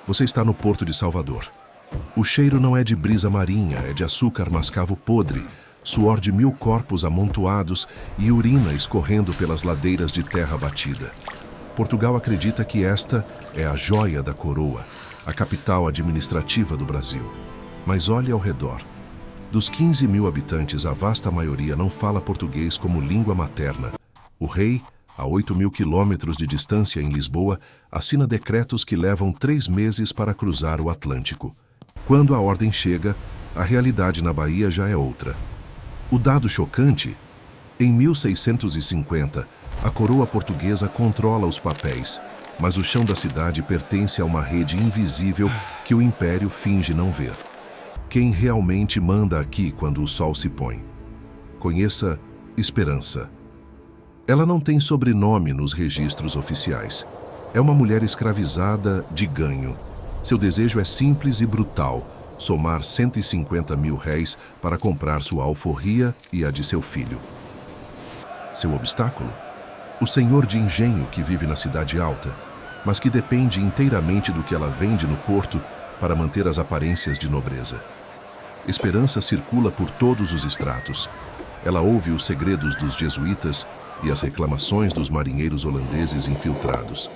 Você está no Porto de Salvador. O cheiro não é de brisa marinha, é de açúcar mascavo podre, suor de 1000 corpos amontoados e urina escorrendo pelas ladeiras de terra batida. Portugal acredita que esta é a joia da coroa, a capital administrativa do Brasil. Mas olhe ao redor. Dos 15 mil habitantes, a vasta maioria não fala português como língua materna. O rei, a 8 mil quilômetros de distância em Lisboa, assina decretos que levam 3 meses para cruzar o Atlântico. Quando a ordem chega, a realidade na Bahia já é outra. O dado chocante? Em 1650, a coroa portuguesa controla os papéis, mas o chão da cidade pertence a uma rede invisível que o império finge não ver. Quem realmente manda aqui quando o sol se põe? Conheça Esperança. Ela não tem sobrenome nos registros oficiais. É uma mulher escravizada de ganho. Seu desejo é simples e brutal: somar 150 mil réis para comprar sua alforria e a de seu filho. Seu obstáculo? O senhor de engenho que vive na cidade alta, mas que depende inteiramente do que ela vende no porto para manter as aparências de nobreza. Esperança circula por todos os estratos. Ela ouve os segredos dos jesuítas e as reclamações dos marinheiros holandeses infiltrados.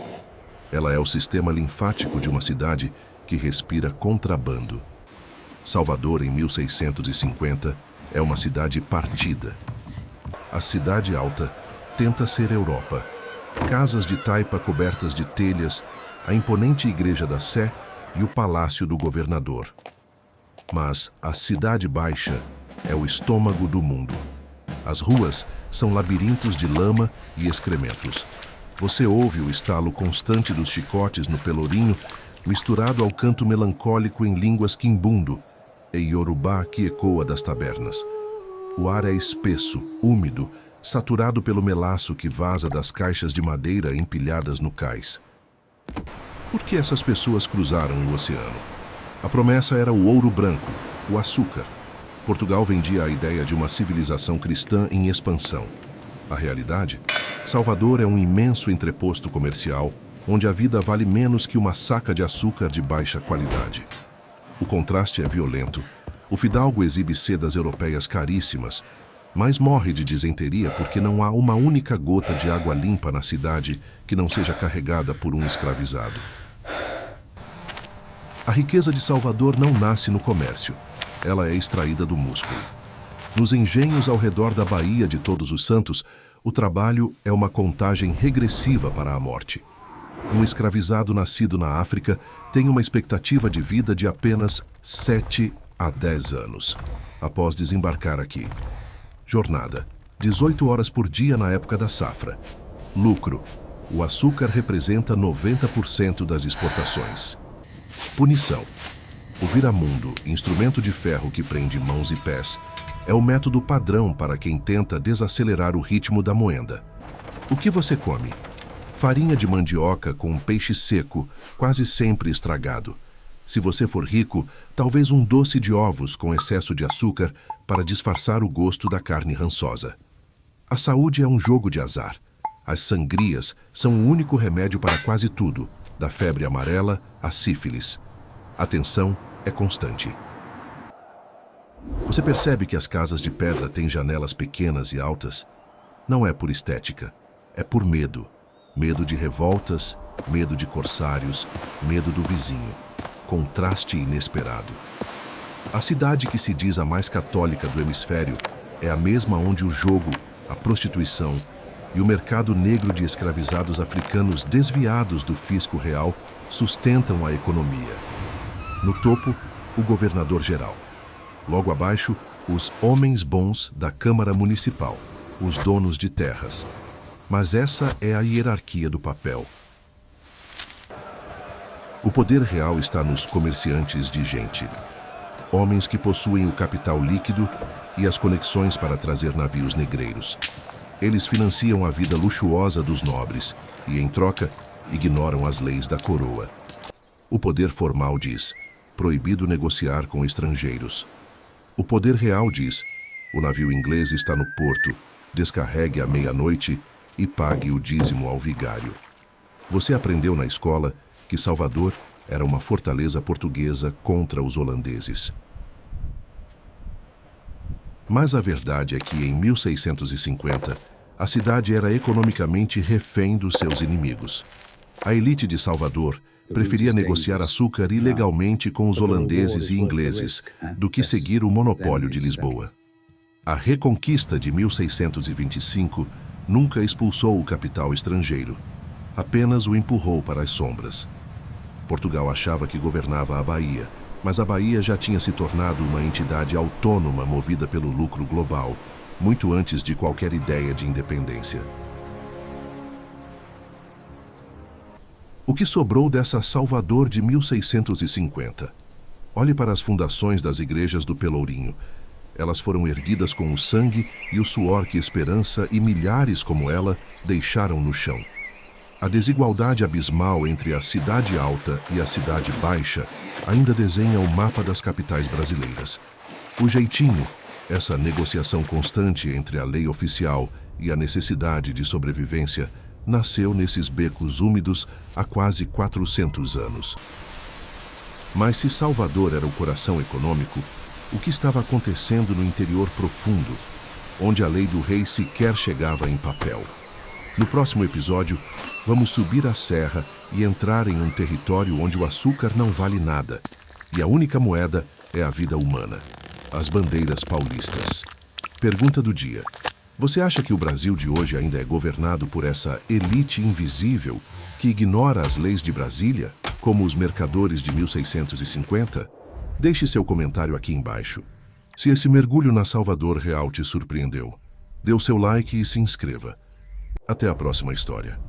Ela é o sistema linfático de uma cidade que respira contrabando. Salvador, em 1650, é uma cidade partida. A cidade alta tenta ser Europa. Casas de taipa cobertas de telhas, a imponente Igreja da Sé e o Palácio do Governador. Mas a cidade baixa é o estômago do mundo. As ruas são labirintos de lama e excrementos. Você ouve o estalo constante dos chicotes no pelourinho, misturado ao canto melancólico em línguas quimbundo e iorubá que ecoa das tabernas. O ar é espesso, úmido, saturado pelo melaço que vaza das caixas de madeira empilhadas no cais. Por que essas pessoas cruzaram o oceano? A promessa era o ouro branco, o açúcar. Portugal vendia a ideia de uma civilização cristã em expansão. A realidade? Salvador é um imenso entreposto comercial, onde a vida vale menos que uma saca de açúcar de baixa qualidade. O contraste é violento. O fidalgo exibe sedas europeias caríssimas, mas morre de disenteria porque não há uma única gota de água limpa na cidade que não seja carregada por um escravizado. A riqueza de Salvador não nasce no comércio. Ela é extraída do músculo. Nos engenhos ao redor da Baía de Todos os Santos, o trabalho é uma contagem regressiva para a morte. Um escravizado nascido na África tem uma expectativa de vida de apenas 7 a 10 anos, após desembarcar aqui. Jornada: 18 horas por dia na época da safra. Lucro: o açúcar representa 90% das exportações. Punição: o viramundo, instrumento de ferro que prende mãos e pés, é o método padrão para quem tenta desacelerar o ritmo da moenda. O que você come? Farinha de mandioca com peixe seco, quase sempre estragado. Se você for rico, talvez um doce de ovos com excesso de açúcar para disfarçar o gosto da carne rançosa. A saúde é um jogo de azar. As sangrias são o único remédio para quase tudo, da febre amarela à sífilis. A tensão é constante. Você percebe que as casas de pedra têm janelas pequenas e altas? Não é por estética, é por medo. Medo de revoltas, medo de corsários, medo do vizinho. Contraste inesperado. A cidade que se diz a mais católica do hemisfério é a mesma onde o jogo, a prostituição e o mercado negro de escravizados africanos desviados do fisco real sustentam a economia. No topo, o governador-geral. Logo abaixo, os homens bons da Câmara Municipal, os donos de terras. Mas essa é a hierarquia do papel. O poder real está nos comerciantes de gente. Homens que possuem o capital líquido e as conexões para trazer navios negreiros. Eles financiam a vida luxuosa dos nobres e, em troca, ignoram as leis da coroa. O poder formal diz: proibido negociar com estrangeiros. O poder real diz: o navio inglês está no porto, descarregue à meia-noite e pague o dízimo ao vigário. Você aprendeu na escola que Salvador era uma fortaleza portuguesa contra os holandeses. Mas a verdade é que, em 1650, a cidade era economicamente refém dos seus inimigos. A elite de Salvador preferia negociar açúcar ilegalmente com os holandeses e ingleses do que seguir o monopólio de Lisboa. A Reconquista de 1625 nunca expulsou o capital estrangeiro, apenas o empurrou para as sombras. Portugal achava que governava a Bahia, mas a Bahia já tinha se tornado uma entidade autônoma movida pelo lucro global, muito antes de qualquer ideia de independência. O que sobrou dessa Salvador de 1650? Olhe para as fundações das igrejas do Pelourinho. Elas foram erguidas com o sangue e o suor que Esperança e milhares como ela deixaram no chão. A desigualdade abismal entre a cidade alta e a cidade baixa ainda desenha o mapa das capitais brasileiras. O jeitinho, essa negociação constante entre a lei oficial e a necessidade de sobrevivência, nasceu nesses becos úmidos há quase 400 anos. Mas se Salvador era o coração econômico, o que estava acontecendo no interior profundo, onde a lei do rei sequer chegava em papel? No próximo episódio, vamos subir a serra e entrar em um território onde o açúcar não vale nada, e a única moeda é a vida humana, as bandeiras paulistas. Pergunta do dia: você acha que o Brasil de hoje ainda é governado por essa elite invisível que ignora as leis de Brasília, como os mercadores de 1650? Deixe seu comentário aqui embaixo. Se esse mergulho na Salvador real te surpreendeu, dê o seu like e se inscreva. Até a próxima história.